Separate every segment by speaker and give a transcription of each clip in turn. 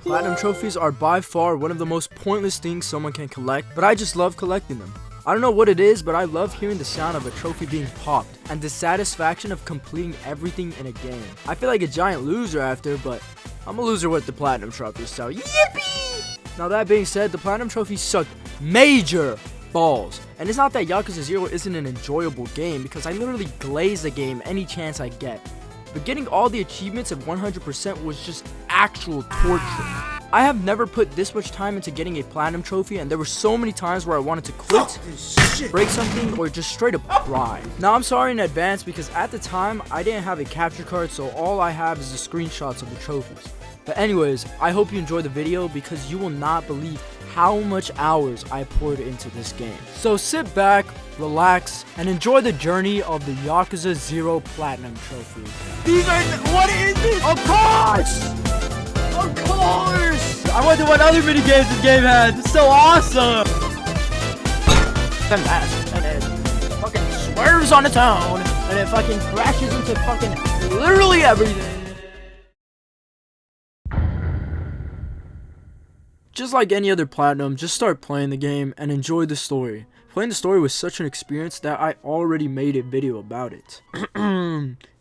Speaker 1: Platinum trophies are by far one of the most pointless things someone can collect, but I just love collecting them. I don't know what it is, but I love hearing the sound of a trophy being popped, and the satisfaction of completing everything in a game. I feel like a giant loser after, but I'm a loser with the platinum trophies, so yippee! Now that being said, the platinum trophies suck major balls. And it's not that Yakuza 0 isn't an enjoyable game, because I literally glaze the game any chance I get. But getting all the achievements at 100% was just actual torture. I have never put this much time into getting a platinum trophy, and there were so many times where I wanted to quit, break something, or just straight up cry. Now I'm sorry in advance, because at the time I didn't have a capture card, so all I have is the screenshots of the trophies. But anyways, I hope you enjoyed the video, because you will not believe how much hours I poured into this game. So sit back, relax, and enjoy the journey of the Yakuza 0 Platinum Trophy. These are, what is this? Of course! Of course! I wonder what other mini games this game had. It's so awesome! And it fucking swerves on its own, and it fucking crashes into fucking literally everything. Just like any other platinum, just start playing the game and enjoy the story. Playing the story was such an experience that I already made a video about it.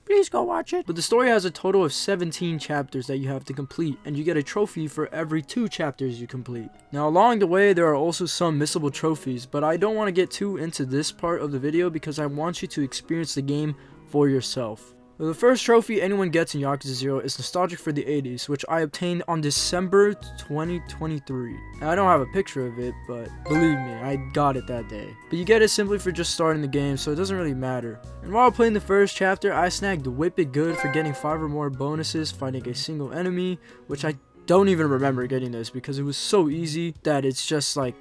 Speaker 1: Please go watch it. But the story has a total of 17 chapters that you have to complete, and you get a trophy for every 2 chapters you complete. Now along the way there are also some missable trophies, but I don't want to get too into this part of the video because I want you to experience the game for yourself. The first trophy anyone gets in Yakuza 0 is nostalgic for the 80s, which I obtained on December 2023. Now, I don't have a picture of it, but believe me, I got it that day. But you get it simply for just starting the game, so it doesn't really matter. And while playing the first chapter, I snagged Whip It Good for getting 5 or more bonuses, fighting a single enemy, which I don't even remember getting this because it was so easy that it's just like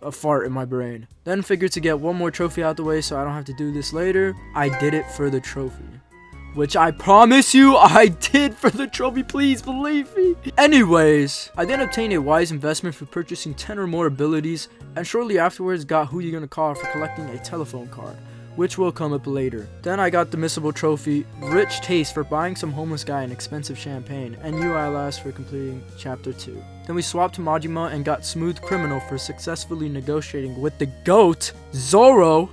Speaker 1: a fart in my brain. Then figured to get one more trophy out the way so I don't have to do this later. I did it for the trophy. Which I promise you I did for the trophy, please believe me. Anyways, I then obtained a wise investment for purchasing 10 or more abilities, and shortly afterwards got Who You Gonna Call for collecting a telephone card, which will come up later. Then I got the missable trophy, Rich Taste, for buying some homeless guy an expensive champagne, and UI Last for completing chapter 2. Then we swapped to Majima and got Smooth Criminal for successfully negotiating with the GOAT, Zoro.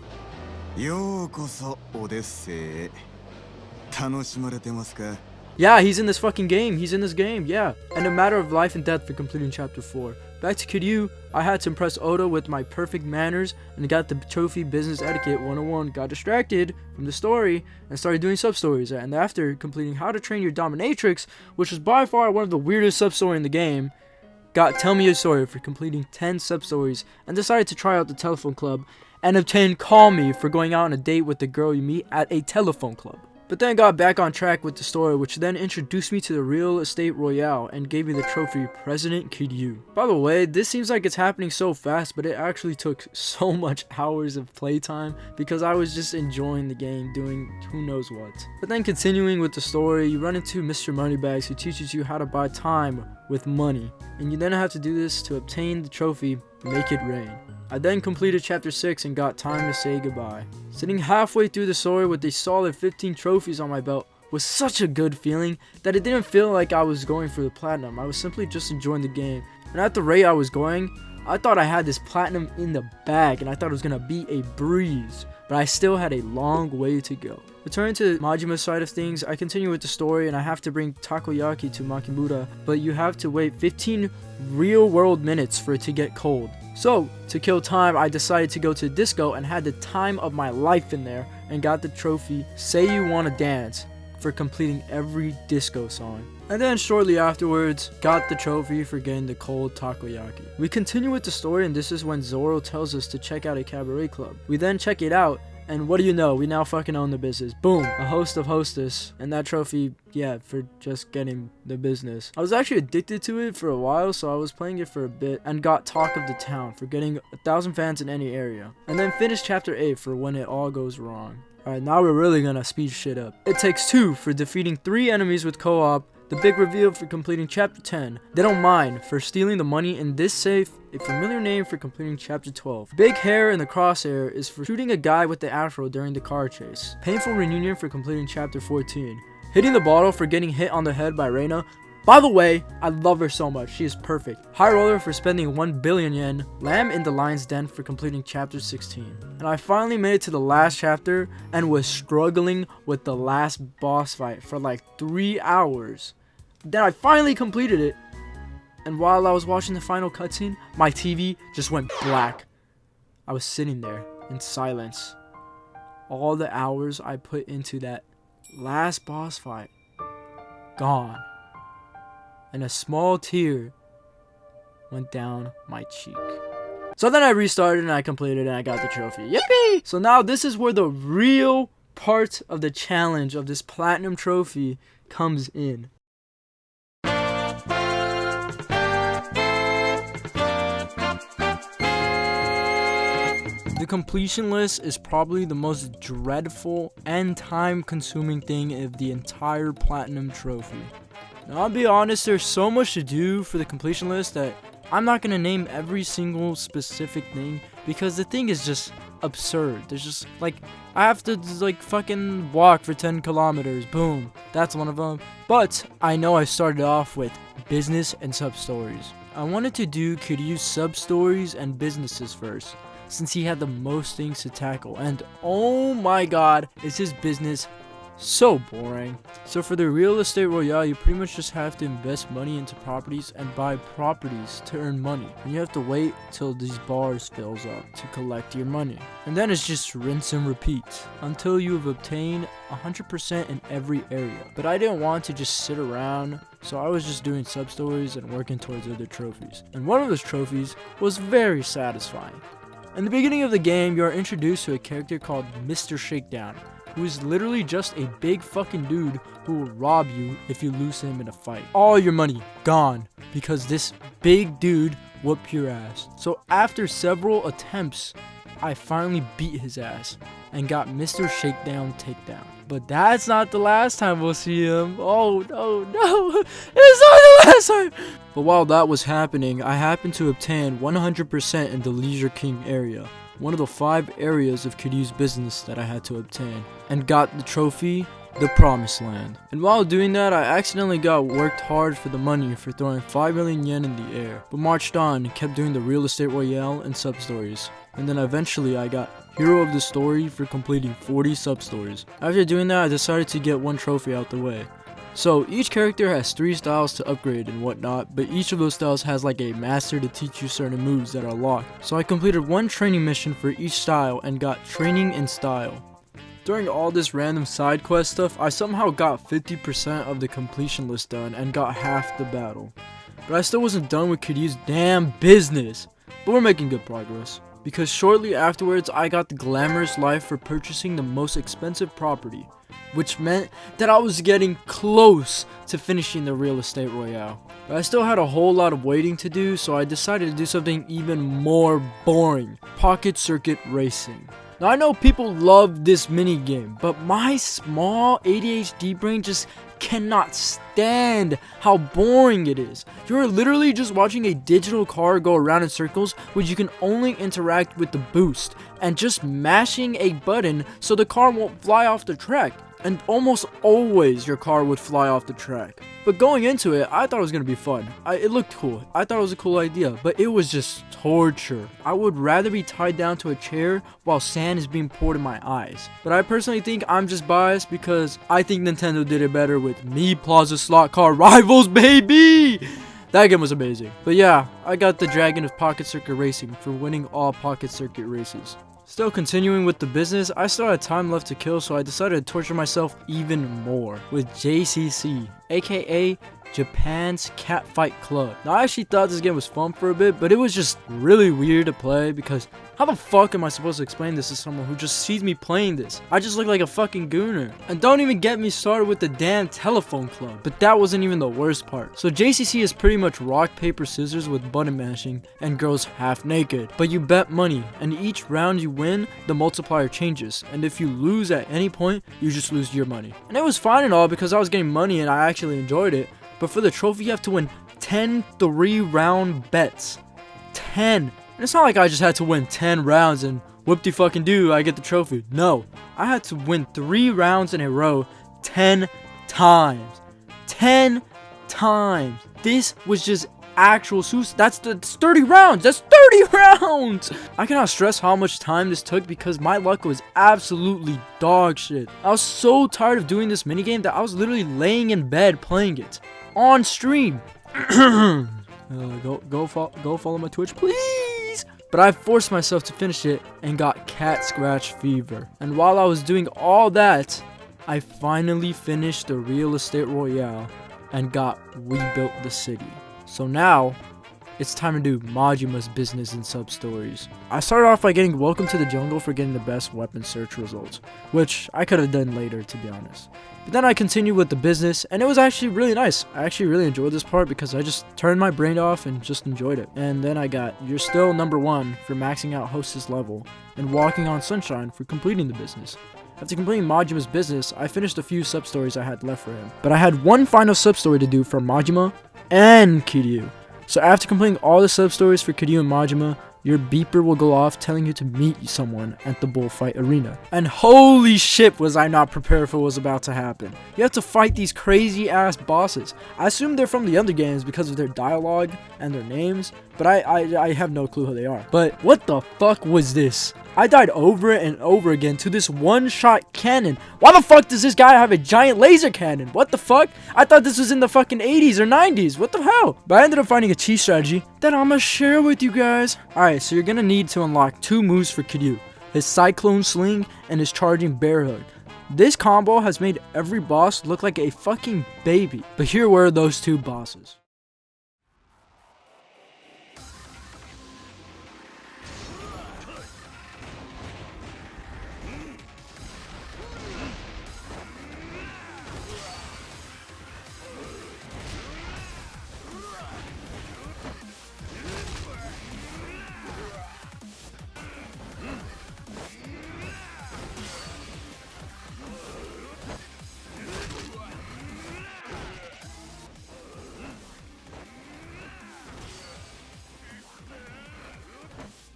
Speaker 1: Yeah, he's in this fucking game. He's in this game, yeah. And a matter of life and death for completing chapter 4. Back to Kiryu, I had to impress Oda with my perfect manners and got the trophy Business Etiquette 101. Got distracted from the story and started doing sub-stories. And after completing How to Train Your Dominatrix, which was by far one of the weirdest sub-story in the game, got Tell Me a Story for completing 10 sub-stories and decided to try out the telephone club and obtain Call Me for going out on a date with the girl you meet at a telephone club. But then got back on track with the story, which then introduced me to the Real Estate Royale and gave me the trophy President Kiryu. By the way, this seems like it's happening so fast, but it actually took so much hours of playtime because I was just enjoying the game, doing who knows what. But then continuing with the story, you run into Mr. Moneybags, who teaches you how to buy time with money. And you then have to do this to obtain the trophy Make It Rain. I then completed chapter 6 and got Time to Say Goodbye. Sitting halfway through the story with a solid 15 trophies on my belt was such a good feeling that it didn't feel like I was going for the platinum. I was simply just enjoying the game. And at the rate I was going, I thought I had this platinum in the bag and I thought it was going to be a breeze. But I still had a long way to go. Returning to Majima's side of things, I continue with the story and I have to bring takoyaki to Makimura, but you have to wait 15 real world minutes for it to get cold. So, to kill time, I decided to go to the disco and had the time of my life in there and got the trophy Say You Wanna Dance for completing every disco song. And then shortly afterwards, got the trophy for getting the cold takoyaki. We continue with the story and this is when Zoro tells us to check out a cabaret club. We then check it out and what do you know, we now fucking own the business. Boom, a host of hostess, and that trophy, yeah, for just getting the business. I was actually addicted to it for a while, so I was playing it for a bit, and got Talk of the Town for getting 1,000 fans in any area. And then finished chapter 8 for when it all goes wrong. Alright, now we're really gonna speed shit up. It takes 2 for defeating 3 enemies with co-op, the big reveal for completing chapter 10, They Don't Mind for stealing the money in this safe, a familiar name for completing chapter 12. Big Hair in the Crosshair is for shooting a guy with the afro during the car chase. Painful Reunion for completing chapter 14. Hitting the bottle for getting hit on the head by Reina. By the way, I love her so much. She is perfect. High Roller for spending 1 billion yen. Lamb in the Lion's Den for completing chapter 16. And I finally made it to the last chapter and was struggling with the last boss fight for like 3 hours. Then I finally completed it. And while I was watching the final cutscene, my TV just went black. I was sitting there in silence. All the hours I put into that last boss fight, gone. And a small tear went down my cheek. So then I restarted and I completed and I got the trophy. Yippee! So now this is where the real part of the challenge of this platinum trophy comes in. The completion list is probably the most dreadful and time-consuming thing of the entire platinum trophy. Now, I'll be honest, there's so much to do for the completion list that I'm not going to name every single specific thing because the thing is just absurd. There's just, like, I have to, like, fucking walk for 10 kilometers. Boom. That's one of them. But I know I started off with business and sub-stories. I wanted to do Kiryu's sub-stories and businesses first, since he had the most things to tackle, and oh my god, is his business so boring. So for the real estate royale, you pretty much just have to invest money into properties and buy properties to earn money, and you have to wait till these bars fills up to collect your money, and then it's just rinse and repeat until you have obtained 100% in every area. But I didn't want to just sit around, so I was just doing sub stories and working towards other trophies, and one of those trophies was very satisfying. In the beginning of the game, you are introduced to a character called Mr. Shakedown, who is literally just a big fucking dude who will rob you if you lose him in a fight. All your money gone because this big dude whooped your ass. So after several attempts, I finally beat his ass and got Mr. Shakedown takedown. But that's not the last time we'll see him. Oh no, it's not the last time. But while that was happening, I happened to obtain 100% in the Leisure King area, one of the 5 areas of Kiryu's business that I had to obtain, and got the trophy, the Promised Land. And while doing that, I accidentally worked hard for the money for throwing 5 million yen in the air, but marched on and kept doing the real estate royale and sub stories. And then eventually I got Hero of the Story for completing 40 sub stories. After doing that, I decided to get one trophy out the way. So each character has 3 styles to upgrade and whatnot, but each of those styles has like a master to teach you certain moves that are locked. So I completed one training mission for each style and got training in style. During all this random side quest stuff, I somehow got 50% of the completion list done and got half the battle. But I still wasn't done with Kiryu's damn business. But we're making good progress, because shortly afterwards I got the glamorous life for purchasing the most expensive property, which meant that I was getting close to finishing the real estate royale. But I still had a whole lot of waiting to do, so I decided to do something even more boring: pocket circuit racing. Now I know people love this mini game, but my small ADHD brain just cannot stand how boring it is. You're literally just watching a digital car go around in circles, which you can only interact with the boost and just mashing a button so the car won't fly off the track. And almost always your car would fly off the track. But going into it, I thought it was going to be fun. It looked cool. I thought it was a cool idea, but it was just torture. I would rather be tied down to a chair while sand is being poured in my eyes. But I personally think I'm just biased because I think Nintendo did it better with Me Plaza Slot Car Rivals, baby! That game was amazing. But yeah, I got the Dragon of Pocket Circuit Racing for winning all Pocket Circuit races. Still continuing with the business, I still had time left to kill, so I decided to torture myself even more with JCC, aka Japan's Catfight Club. Now I actually thought this game was fun for a bit, but it was just really weird to play because how the fuck am I supposed to explain this to someone who just sees me playing this? I just look like a fucking gooner. And don't even get me started with the damn telephone club. But that wasn't even the worst part. So JCC is pretty much rock, paper, scissors with button mashing and girls half naked. But you bet money, and each round you win, the multiplier changes. And if you lose at any point, you just lose your money. And it was fine and all because I was getting money and I actually enjoyed it. But for the trophy, you have to win 10 3-round bets. 10. And it's not like I just had to win 10 rounds and whoop-de-fucking-do, I get the trophy. No, I had to win 3 rounds in a row 10 times. 10 times. This was just actual suicide. That's 30 rounds. That's 30 rounds. I cannot stress how much time this took because my luck was absolutely dog shit. I was so tired of doing this minigame that I was literally laying in bed playing it on stream. Go follow my Twitch, please. But I forced myself to finish it and got cat scratch fever. And while I was doing all that, I finally finished the real estate royale and rebuilt the city. So now, it's time to do Majima's business and sub-stories. I started off by getting Welcome to the Jungle for getting the best weapon search results, which I could have done later, to be honest. But then I continued with the business, and it was actually really nice. I actually really enjoyed this part because I just turned my brain off and just enjoyed it. And then I got You're Still #1 for maxing out Hostess level, and Walking on Sunshine for completing the business. After completing Majima's business, I finished a few sub-stories I had left for him. But I had one final sub-story to do for Majima and Kiryu. So after completing all the sub-stories for Kiryu and Majima, your beeper will go off telling you to meet someone at the bullfight arena. And holy shit was I not prepared for what was about to happen. You have to fight these crazy ass bosses. I assume they're from the other games because of their dialogue and their names, but I have no clue who they are. But what the fuck was this? I died over and over again to this one-shot cannon. Why the fuck does this guy have a giant laser cannon? What the fuck? I thought this was in the fucking 80s or 90s. What the hell? But I ended up finding a cheat strategy that I'm gonna share with you guys. Alright, so you're gonna need to unlock 2 moves for Kiryu. His Cyclone Sling and his Charging Bear Hug. This combo has made every boss look like a fucking baby. But here were those 2 bosses.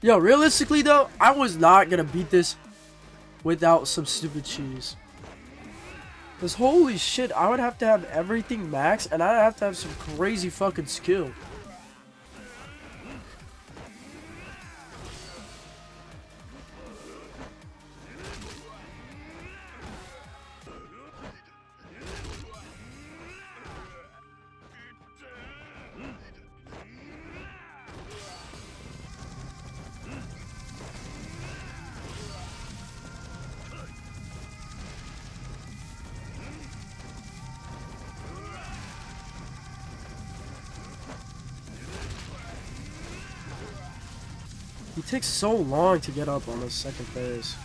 Speaker 1: Yo, realistically though, I was not gonna beat this without some stupid cheese. Cause holy shit, I would have to have everything max and I'd have to have some crazy fucking skill. He takes so long to get up on the second phase.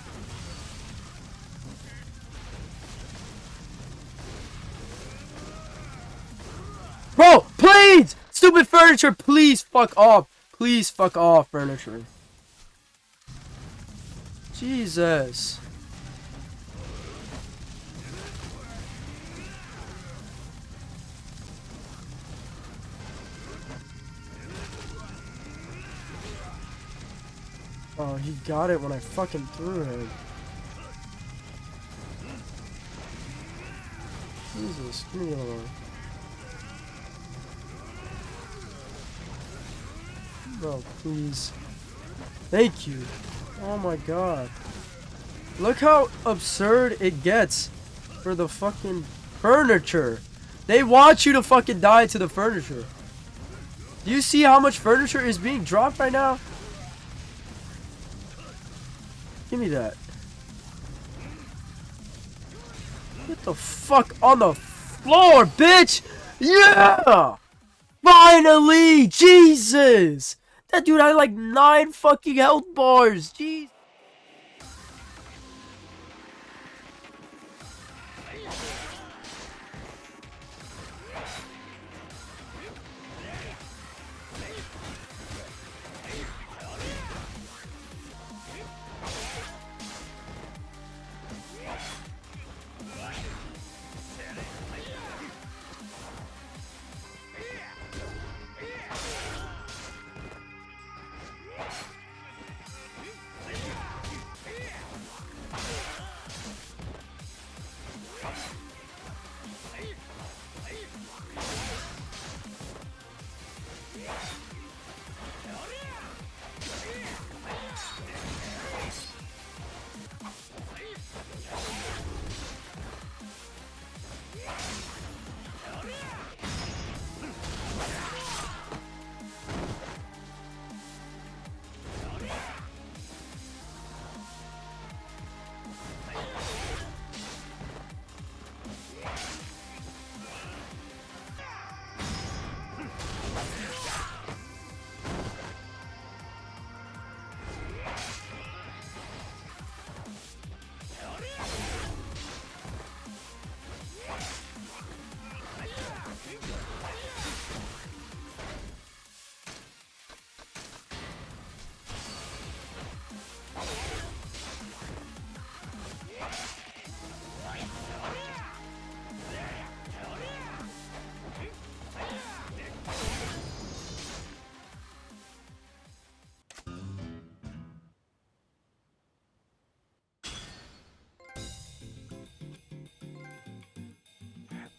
Speaker 1: Bro, please! Stupid furniture, please fuck off. Please fuck off, furniture. Jesus. Oh, he got it when I fucking threw him. Jesus, give me alone. Bro, please. Thank you. Oh my god. Look how absurd it gets for the fucking furniture. They want you to fucking die to the furniture. Do you see how much furniture is being dropped right now? Give me that. Get the fuck on the floor, bitch! Yeah! Finally! Jesus! That dude had like 9 fucking health bars. Jeez.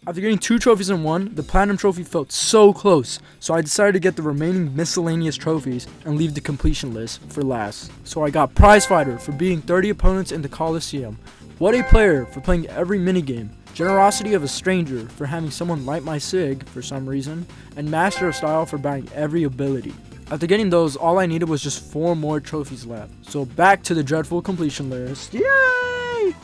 Speaker 1: After getting 2 trophies in one, the platinum trophy felt so close, so I decided to get the remaining miscellaneous trophies and leave the completion list for last. So I got prize fighter for beating 30 opponents in the Coliseum, what a player for playing every minigame, generosity of a stranger for having someone light my cig for some reason, and master of style for buying every ability. After getting those, all I needed was just 4 more trophies left. So back to the dreadful completion list. Yay!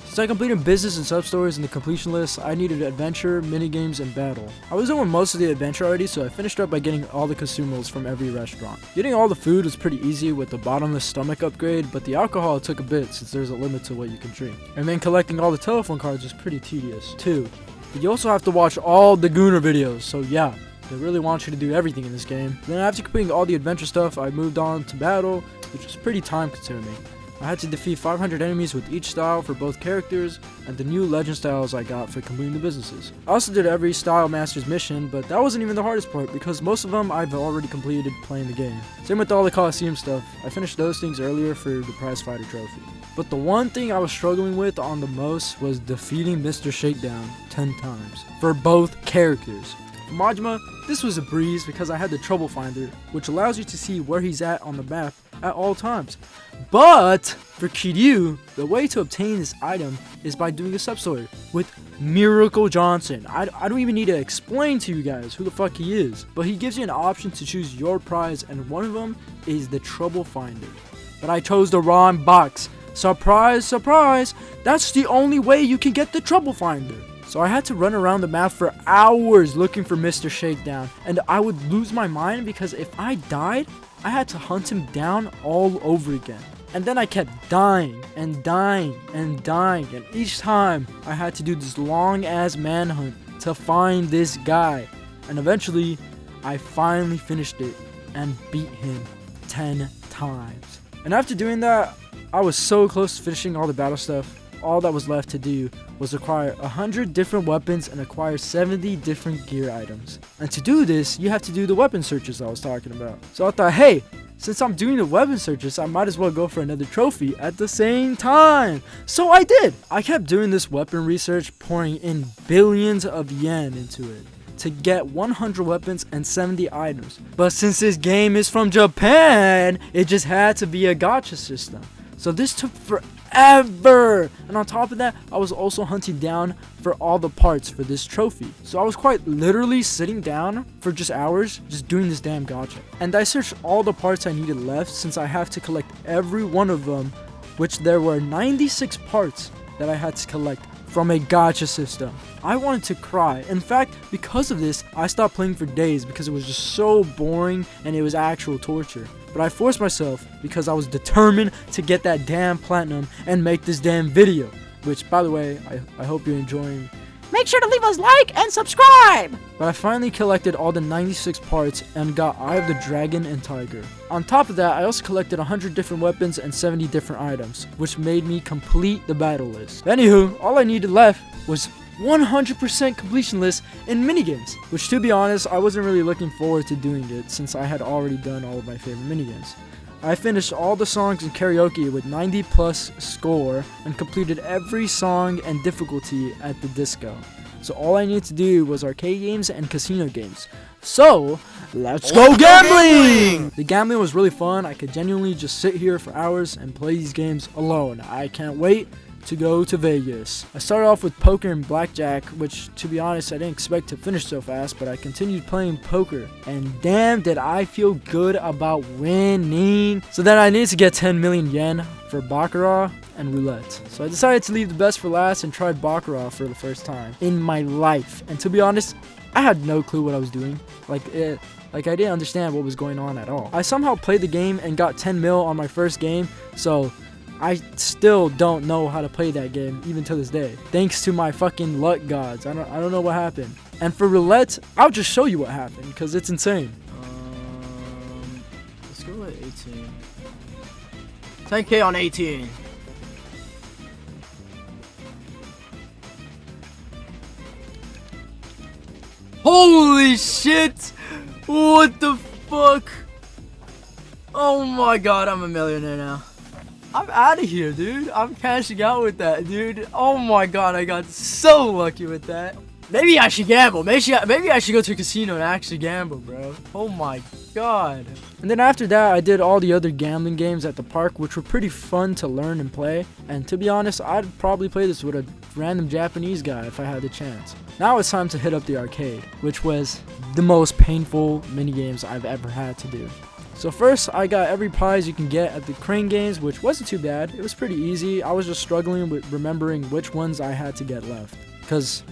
Speaker 1: Since I completed business and sub-stories in the completion list, I needed adventure, minigames, and battle. I was doing most of the adventure already, so I finished up by getting all the consumables from every restaurant. Getting all the food was pretty easy with the bottomless stomach upgrade, but the alcohol took a bit since there's a limit to what you can drink. And then collecting all the telephone cards was pretty tedious too. But you also have to watch all the Gooner videos, so yeah. They really want you to do everything in this game. Then after completing all the adventure stuff, I moved on to battle, which was pretty time consuming. I had to defeat 500 enemies with each style for both characters, and the new legend styles I got for completing the businesses. I also did every style master's mission, but that wasn't even the hardest part because most of them I've already completed playing the game. Same with all the Coliseum stuff. I finished those things earlier for the prize fighter trophy. But the one thing I was struggling with on the most was defeating Mr. Shakedown 10 times for both characters. For Majima, this was a breeze because I had the Trouble Finder, which allows you to see where he's at on the map at all times. But for Kiryu, the way to obtain this item is by doing a sub-story with Miracle Johnson. I don't even need to explain to you guys who the fuck he is, but he gives you an option to choose your prize, and one of them is the Trouble Finder. But I chose the wrong box. Surprise, surprise, that's the only way you can get the Trouble Finder. So I had to run around the map for hours looking for Mr. Shakedown, and I would lose my mind because if I died, I had to hunt him down all over again. And then I kept dying and dying and dying, and each time I had to do this long ass manhunt to find this guy. And eventually, I finally finished it and beat him 10 times. And after doing that, I was so close to finishing all the battle stuff. All that was left to do was acquire 100 different weapons and acquire 70 different gear items. And to do this, you have to do the weapon searches I was talking about. So I thought, hey, since I'm doing the weapon searches, I might as well go for another trophy at the same time. So I did. I kept doing this weapon research, pouring in billions of yen into it to get 100 weapons and 70 items. But since this game is from Japan, it just had to be a gacha system. So this took forever, and on top of that, I was also hunting down for all the parts for this trophy. So I was quite literally sitting down for just hours just doing this damn gacha. And I searched all the parts I needed left since I have to collect every one of them, which there were 96 parts that I had to collect from a gacha system. I wanted to cry. In fact, because of this, I stopped playing for days because it was just so boring and it was actual torture. But I forced myself because I was determined to get that damn platinum and make this damn video. Which, by the way, I hope you're enjoying. Make sure to leave us a like and subscribe! But I finally collected all the 96 parts and got Eye of the Dragon and Tiger. On top of that, I also collected 100 different weapons and 70 different items, which made me complete the battle list. Anywho, all I needed left was 100% completion list in minigames, which to be honest, I wasn't really looking forward to doing it since I had already done all of my favorite minigames. I finished all the songs in karaoke with 90 plus score and completed every song and difficulty at the disco. So all I needed to do was arcade games and casino games. So, let's go gambling! The gambling was really fun. I could genuinely just sit here for hours and play these games alone. I can't wait to go to Vegas. I started off with poker and blackjack, which to be honest I didn't expect to finish so fast, but I continued playing poker and damn did I feel good about winning. So then I needed to get 10 million yen for baccarat and roulette. So I decided to leave the best for last and tried baccarat for the first time in my life. And to be honest, I had no clue what I was doing. Like I didn't understand what was going on at all. I somehow played the game and got 10 mil on my first game, so I still don't know how to play that game even to this day. Thanks to my fucking luck gods. I don't know what happened. And for roulette, I'll just show you what happened because it's insane.
Speaker 2: Let's go with 18. 10k on 18. Holy shit! What the fuck? Oh my god, I'm a millionaire now. I'm out of here, dude. I'm cashing out with that, dude. Oh my god, I got so lucky with that. Maybe I should gamble. Maybe I should go to a casino and actually gamble, bro. Oh my god.
Speaker 1: And then after that, I did all the other gambling games at the park, which were pretty fun to learn and play. And to be honest, I'd probably play this with a random Japanese guy if I had the chance. Now it's time to hit up the arcade, which was the most painful mini games I've ever had to do. So first, I got every prize you can get at the crane games, which wasn't too bad. It was pretty easy. I was just struggling with remembering which ones I had to get left, because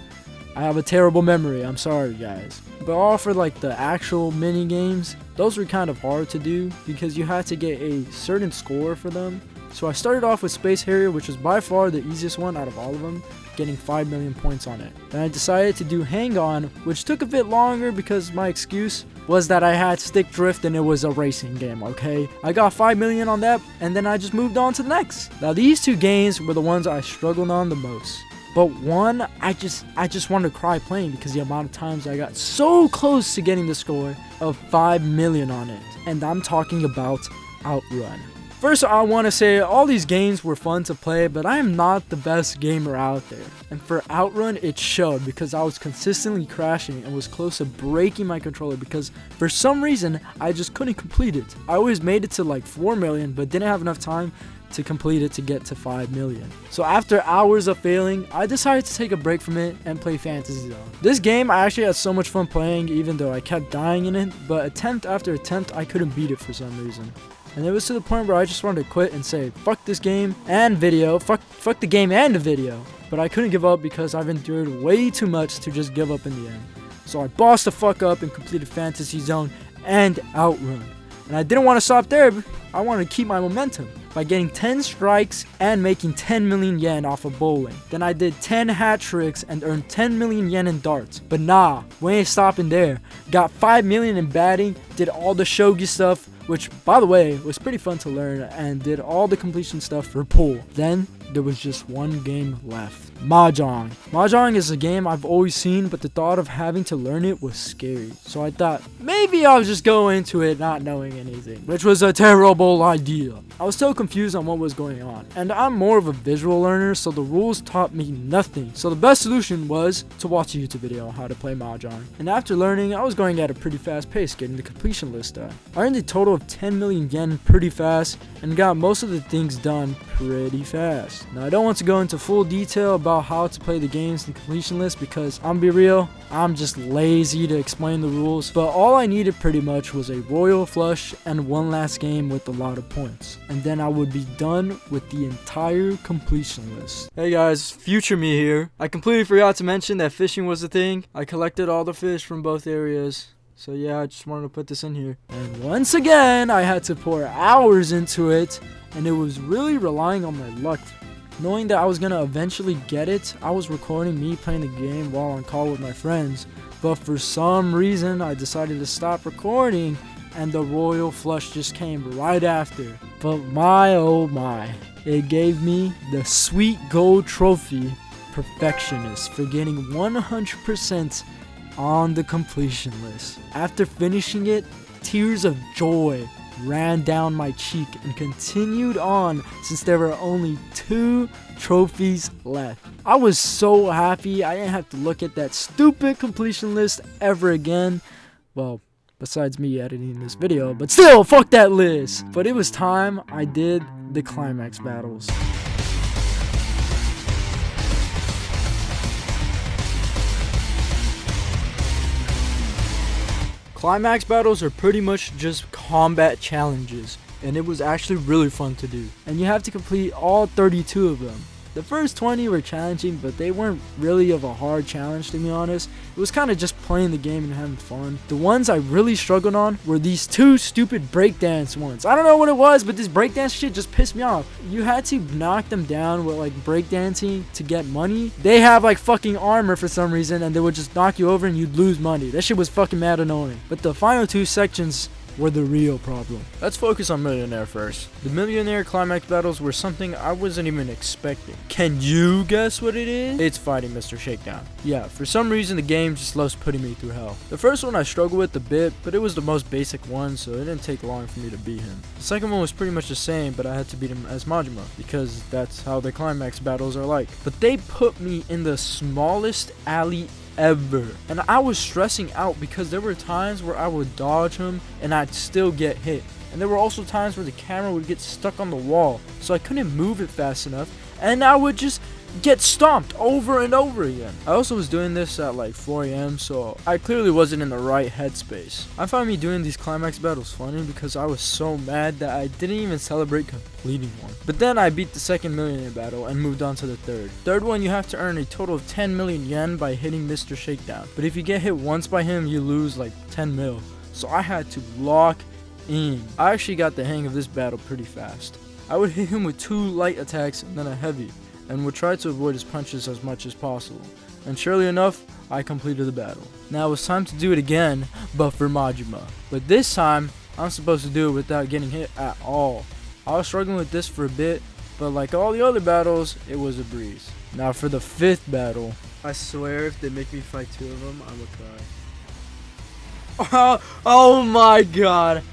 Speaker 1: I have a terrible memory. I'm sorry, guys. But all for like the actual mini games, those were kind of hard to do because you had to get a certain score for them. So I started off with Space Harrier, which was by far the easiest one out of all of them, getting 5 million points on it. Then I decided to do Hang On, which took a bit longer because my excuse was that I had stick drift and it was a racing game, okay? I got 5 million on that, and then I just moved on to the next. Now these two games were the ones I struggled on the most. But one, I just wanted to cry playing because the amount of times I got so close to getting the score of 5 million on it. And I'm talking about Outrun. First, I want to say all these games were fun to play, but I am not the best gamer out there. And for Outrun, it showed because I was consistently crashing and was close to breaking my controller because for some reason, I just couldn't complete it. I always made it to like 4 million, but didn't have enough time to complete it to get to 5 million. So after hours of failing, I decided to take a break from it and play Fantasy Zone. This game I actually had so much fun playing even though I kept dying in it, but attempt after attempt I couldn't beat it for some reason. And it was to the point where I just wanted to quit and say, fuck this game and video, fuck the game and the video. But I couldn't give up because I've endured way too much to just give up in the end. So I bossed the fuck up and completed Fantasy Zone and Outrun. And I didn't want to stop there, I wanted to keep my momentum by getting 10 strikes and making 10 million yen off of bowling. Then I did 10 hat tricks and earned 10 million yen in darts. But nah, we ain't stopping there. Got 5 million in batting, did all the shogi stuff, which by the way was pretty fun to learn, and did all the completion stuff for pool. Then there was just one game left. Mahjong. Mahjong is a game I've always seen, but the thought of having to learn it was scary. So I thought maybe I'll just go into it not knowing anything, which was a terrible idea. I was so confused on what was going on, and I'm more of a visual learner, so the rules taught me nothing. So the best solution was to watch a YouTube video on how to play Mahjong. And after learning, I was going at a pretty fast pace, getting the completion list done. I earned a total of 10 million yen pretty fast, and got most of the things done pretty fast. Now I don't want to go into full detail about how to play the games and completion list because I'm be real, I'm just lazy to explain the rules, but all I needed pretty much was a royal flush and one last game with a lot of points, and then I would be done with the entire completion list. Hey guys, future me here. I completely forgot to mention that fishing was a thing. I collected all the fish from both areas. So yeah, I just wanted to put this in here. And once again, I had to pour hours into it, and it was really relying on my luck. Knowing that I was gonna eventually get it, I was recording me playing the game while on call with my friends. But for some reason, I decided to stop recording, and the royal flush just came right after. But my oh my, it gave me the sweet gold trophy perfectionist for getting 100% on the completion list. After finishing it, tears of joy ran down my cheek and continued on since there were only 2 trophies left. I was so happy I didn't have to look at that stupid completion list ever again. Well, besides me editing this video, but still, fuck that list. But it was time I did the climax battles. Climax battles are pretty much just combat challenges, and it was actually really fun to do. And you have to complete all 32 of them. The first 20 were challenging, but they weren't really of a hard challenge, to be honest. It was kind of just playing the game and having fun. The ones I really struggled on were these 2 stupid breakdance ones. I don't know what it was, but this breakdance shit just pissed me off. You had to knock them down with like breakdancing to get money. They have like fucking armor for some reason, and they would just knock you over and you'd lose money. That shit was fucking mad annoying. But the final 2 sections were the real problem. Let's focus on Millionaire first. The Millionaire climax battles were something I wasn't even expecting. Can you guess what it is? It's fighting Mr. Shakedown. Yeah, for some reason the game just loves putting me through hell. The first one I struggled with a bit, but it was the most basic one, so it didn't take long for me to beat him. The second one was pretty much the same, but I had to beat him as Majima, because that's how the climax battles are like. But they put me in the smallest alley ever. And I was stressing out because there were times where I would dodge him and I'd still get hit. And there were also times where the camera would get stuck on the wall, so I couldn't move it fast enough, and I would just get stomped over and over again. I also was doing this at like 4 a.m, so I clearly wasn't in the right headspace. I find me doing these climax battles funny because I was so mad that I didn't even celebrate completing one. But then I beat the second millionaire battle and moved on to the third. Third one, you have to earn a total of 10 million yen by hitting Mr. Shakedown. But if you get hit once by him, you lose like 10 mil. So I had to lock in. I actually got the hang of this battle pretty fast. I would hit him with 2 light attacks and then a heavy, and would try to avoid his punches as much as possible. And surely enough, I completed the battle. Now it's time to do it again, but for Majima. But this time, I'm supposed to do it without getting hit at all. I was struggling with this for a bit, but like all the other battles, it was a breeze. Now for the 5th battle, I swear if they make me fight 2 of them, I'm gonna cry. Oh my god.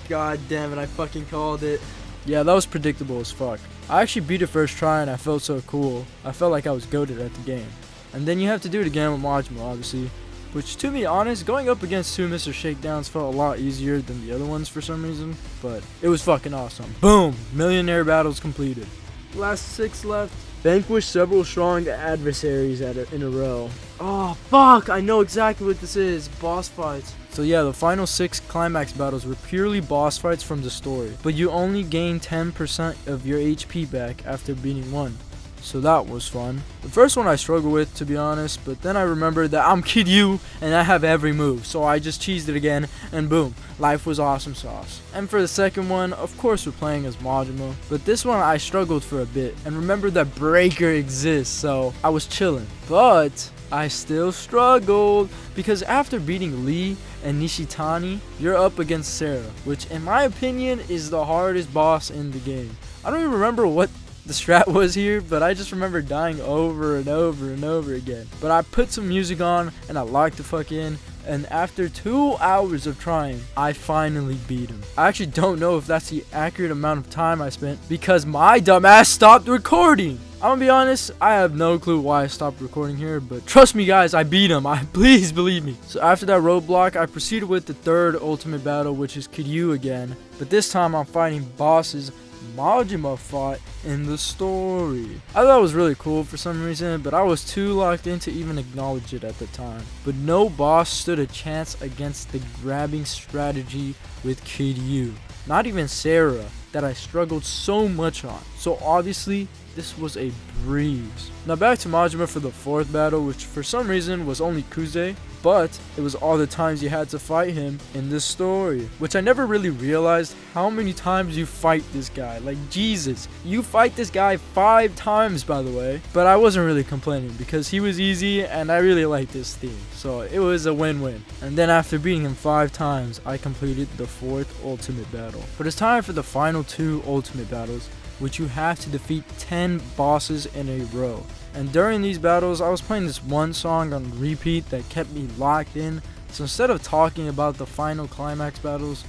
Speaker 1: God damn it, I fucking called it. Yeah, that was predictable as fuck. I actually beat it first try and I felt so cool. I felt like I was goated at the game. And then you have to do it again with Majima, obviously. Which, to be honest, going up against 2 Mr. Shakedowns felt a lot easier than the other ones for some reason. But it was fucking awesome. Boom! Millionaire battles completed. Last 6 left. Vanquish several strong adversaries in a row. Oh, fuck! I know exactly what this is. Boss fights. So yeah, the final 6 climax battles were purely boss fights from the story. But you only gain 10% of your HP back after beating one. So that was fun. The first one I struggled with, to be honest, but then I remembered that I'm Kid U and I have every move, so I just cheesed it again, and boom, life was awesome sauce. And for the second one, of course we're playing as Majima, but this one I struggled for a bit, and remembered that Breaker exists, so I was chilling. But I still struggled, because after beating Lee and Nishitani, you're up against Sarah, which in my opinion is the hardest boss in the game. I don't even remember what the strat was here, but I just remember dying over and over and over again. But I put some music on and I locked the fuck in, and after 2 hours of trying, I finally beat him. I actually don't know if that's the accurate amount of time I spent because my dumbass stopped recording. I'm gonna be honest, I have no clue why I stopped recording here, but trust me guys, I beat him. Please believe me. So after that roadblock, I proceeded with the 3rd ultimate battle, which is Kiryu again, but this time I'm fighting bosses Majima fought in the story. I thought it was really cool for some reason, but I was too locked in to even acknowledge it at the time. But no boss stood a chance against the grabbing strategy with Kid U. Not even Sarah, that I struggled so much on. So obviously, this was a breeze. Now back to Majima for the 4th battle, which for some reason was only Kuze, but it was all the times you had to fight him in this story, which I never really realized how many times you fight this guy. Like, Jesus, you fight this guy 5 times, by the way. But I wasn't really complaining because he was easy and I really liked this theme, so it was a win-win. And then after beating him 5 times, I completed the 4th ultimate battle. But it's time for the final 2 ultimate battles, which you have to defeat 10 bosses in a row. And during these battles, I was playing this one song on repeat that kept me locked in. So instead of talking about the final climax battles,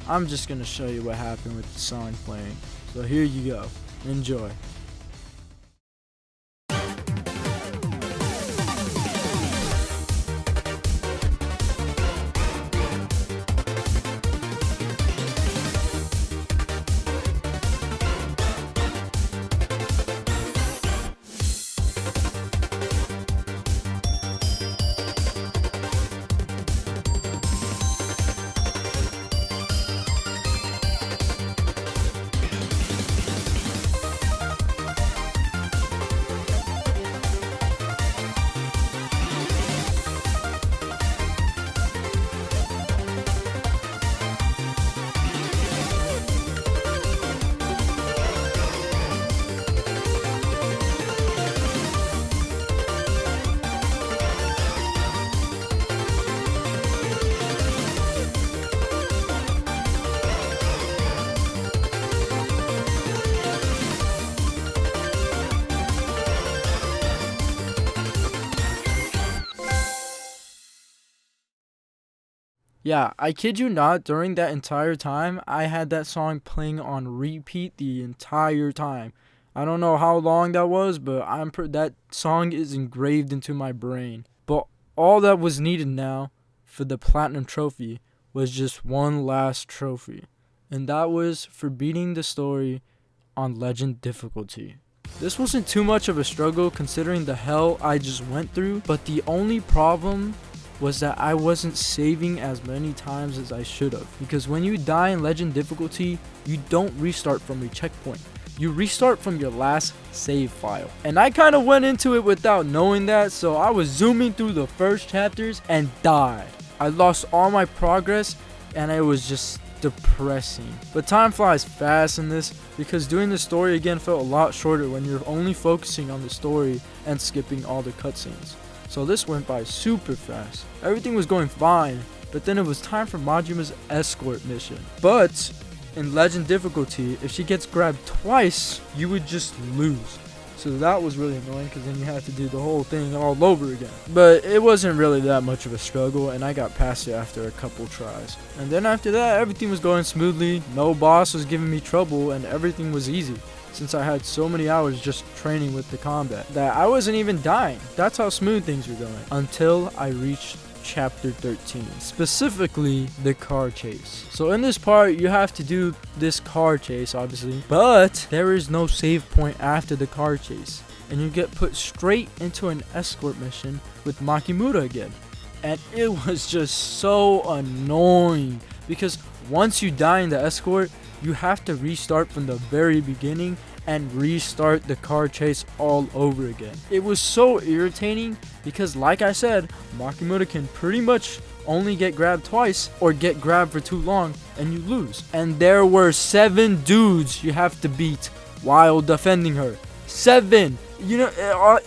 Speaker 1: I'm just gonna show you what happened with the song playing. So here you go. Enjoy. Yeah, I kid you not, during that entire time, I had that song playing on repeat the entire time. I don't know how long that was, but that song is engraved into my brain. all that was needed now for the platinum trophy was just one last trophy, and that was for beating the story on legend difficulty. This wasn't too much of a struggle considering the hell I just went through, but the only problem was that I wasn't saving as many times as I should have, because when you die in legend difficulty, you don't restart from a checkpoint. You restart from your last save file. And I kind of went into it without knowing that, so I was zooming through the first chapters and died. I lost all my progress and it was just depressing. But time flies fast in this, because doing the story again felt a lot shorter when you're only focusing on the story and skipping all the cutscenes. So this went by super fast. Everything was going fine, but then it was time for Majima's escort mission. But in legend difficulty, if she gets grabbed twice, you would just lose. So that was really annoying, because then you had to do the whole thing all over again. But it wasn't really that much of a struggle, and I got past it after a couple tries. And then after that, everything was going smoothly. No boss was giving me trouble, and everything was easy, since I had so many hours just training with the combat that I wasn't even dying. That's how smooth things were going, until I reached chapter 13, specifically the car chase. So in this part, you have to do this car chase, obviously, but there is no save point after the car chase, and you get put straight into an escort mission with Makimura again. And it was just so annoying, because once you die in the escort, you have to restart from the very beginning and restart the car chase all over again. It was so irritating, because like I said, Makimura can pretty much only get grabbed twice or get grabbed for too long and you lose. And there were 7 dudes you have to beat while defending her. 7! You know,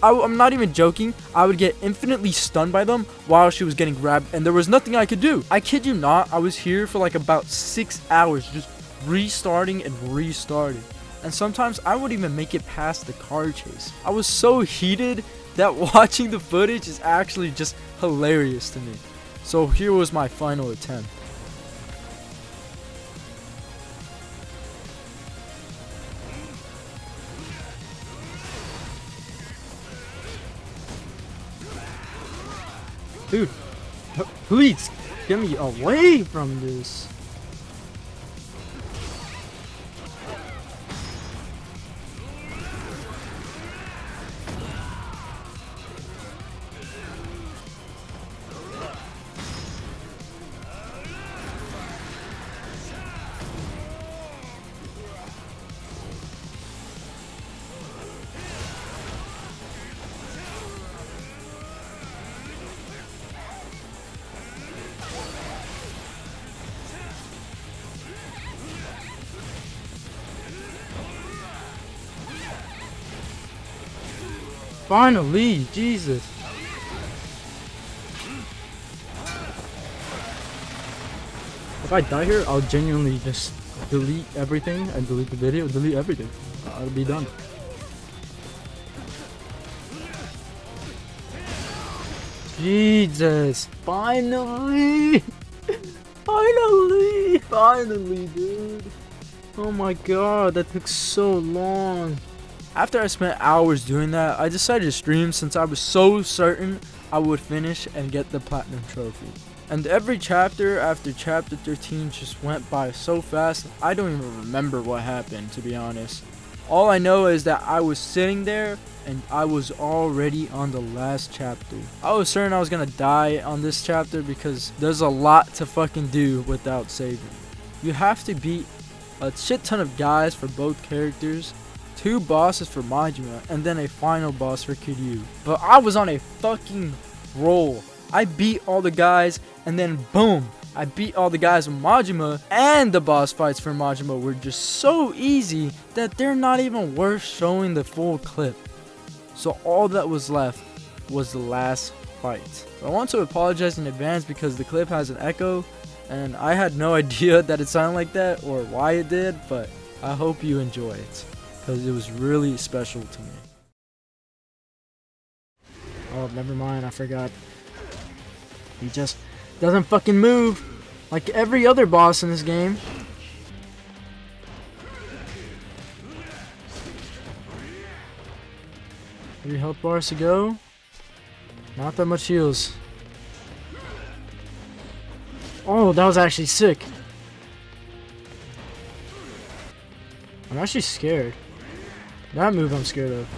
Speaker 1: I'm not even joking. I would get infinitely stunned by them while she was getting grabbed, and there was nothing I could do. I kid you not, I was here for like about 6 hours just restarting and restarting. And sometimes I wouldn't even make it past the car chase. I was so heated that watching the footage is actually just hilarious to me. So here was my final attempt. Dude, please get me away from this. Finally, Jesus. If I die here, I'll genuinely just delete everything and delete the video, delete everything. I'll be done. Jesus, finally. Finally, dude. Oh my god, that took so long. After I spent hours doing that, I decided to stream since I was so certain I would finish and get the platinum trophy. And every chapter after chapter 13 just went by so fast, I don't even remember what happened, to be honest. All I know is that I was sitting there and I was already on the last chapter. I was certain I was gonna die on this chapter because there's a lot to fucking do without saving. You have to beat a shit ton of guys for both characters, 2 bosses for Majima, and then a final boss for Kiryu. But I was on a fucking roll. I beat all the guys, and then boom, I beat all the guys with Majima, and the boss fights for Majima were just so easy that they're not even worth showing the full clip. So all that was left was the last fight. I want to apologize in advance because the clip has an echo, and I had no idea that it sounded like that or why it did, but I hope you enjoy it, because it was really special to me. Oh, never mind, I forgot. He just doesn't fucking move like every other boss in this game. 3 health bars to go. Not that much heals. Oh, that was actually sick. I'm actually scared. That move I'm scared of.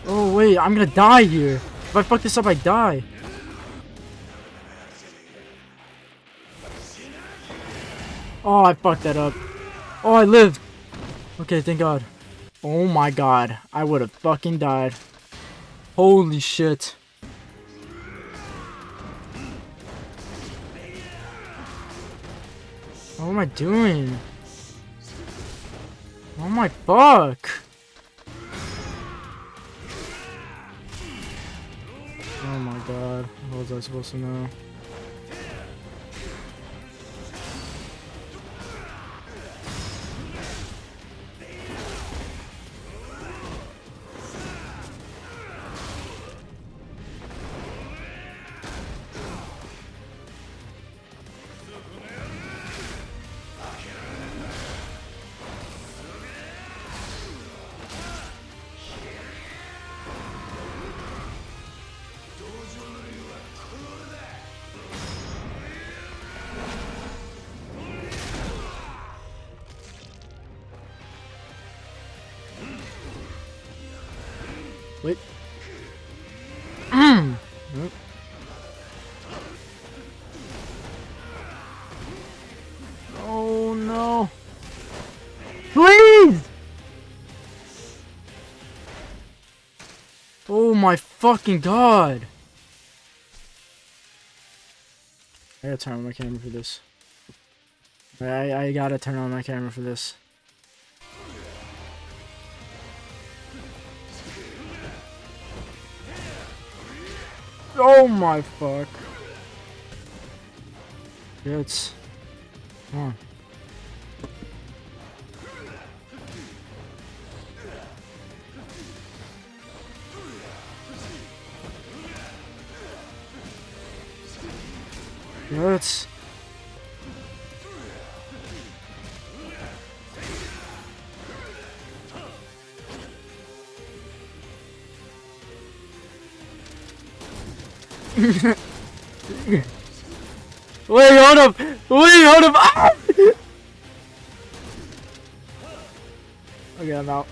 Speaker 1: Oh wait, I'm gonna die here. If I fuck this up, I die. Oh, I fucked that up. Oh, I lived. Okay, thank God. Oh my God, I would have fucking died. Holy shit. What am I doing? Oh my fuck. Oh my God, what was I supposed to know? Wait. Nope. Oh no. Please! Oh my fucking God. I gotta turn on my camera for this. I gotta turn on my camera for this. Oh my fuck. It's. Come on. It's. Wait, hold up! Wait, hold up! Ah! Okay, I'm out.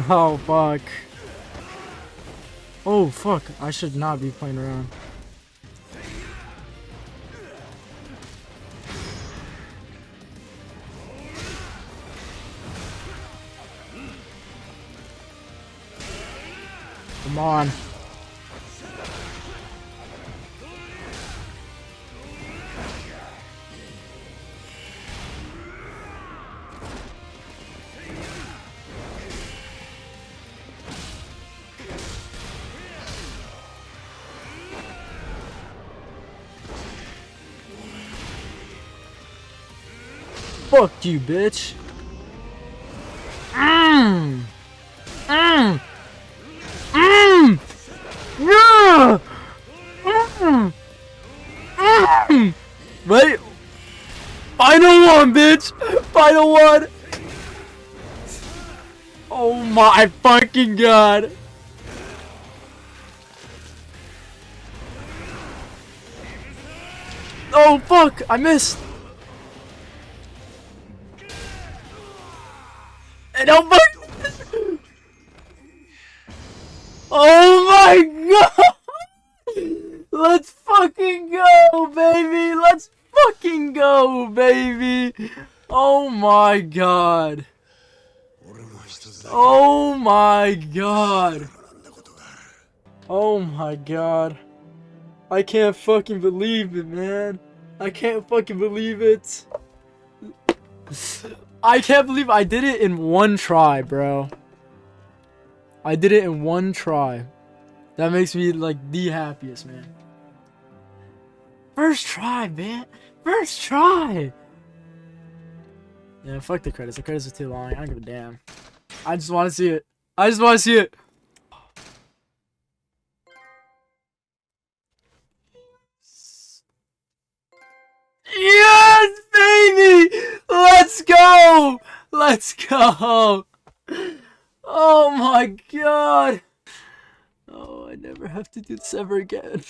Speaker 1: Oh, fuck. Oh, fuck. I should not be playing around. Come on. Fuck you, bitch. Yeah! Wait. Final one, bitch. Final one. Oh my fucking God. Oh fuck, I missed. And oh my. Oh my God. Let's fucking go, baby. Let's fucking go, baby. Oh my God. Oh my God. Oh my God. I can't fucking believe it, man. I can't fucking believe it. I can't believe I did it in one try, bro. I did it in one try. That makes me like the happiest, man. First try, man. First try. Yeah, fuck the credits. The credits are too long. I don't give a damn. I just want to see it. I just want to see it. Yes, baby! Let's go!
Speaker 2: go! Let's go! Oh my god! Oh, I never have to do this ever again.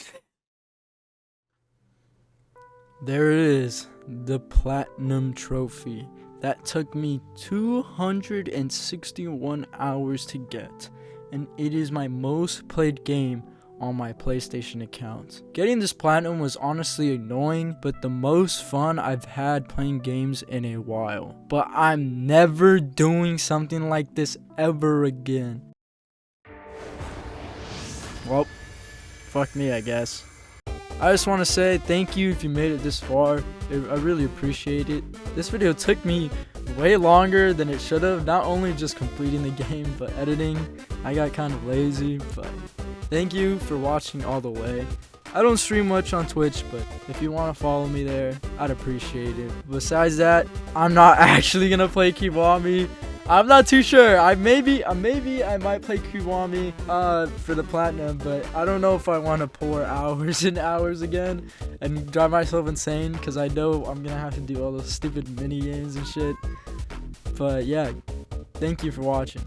Speaker 2: There it is, the platinum trophy. That took me 261 hours to get, and it is my most played game on my PlayStation account. Getting this platinum was honestly annoying, but the most fun I've had playing games in a while. But I'm never doing something like this ever again. Well, fuck me, I guess. I just want to say thank you if you made it this far. I really appreciate it. This video took me way longer than it should have. Not only just completing the game, but editing. I got kind of lazy, but thank you for watching all the way. I don't stream much on Twitch, but if you want to follow me there, I'd appreciate it. Besides that, I'm not actually gonna play Kiwami. I'm not too sure. I might play Kiwami for the platinum, but I don't know if I want to pour hours and hours again and drive myself insane, because I know I'm gonna have to do all those stupid mini games and shit. But yeah, thank you for watching.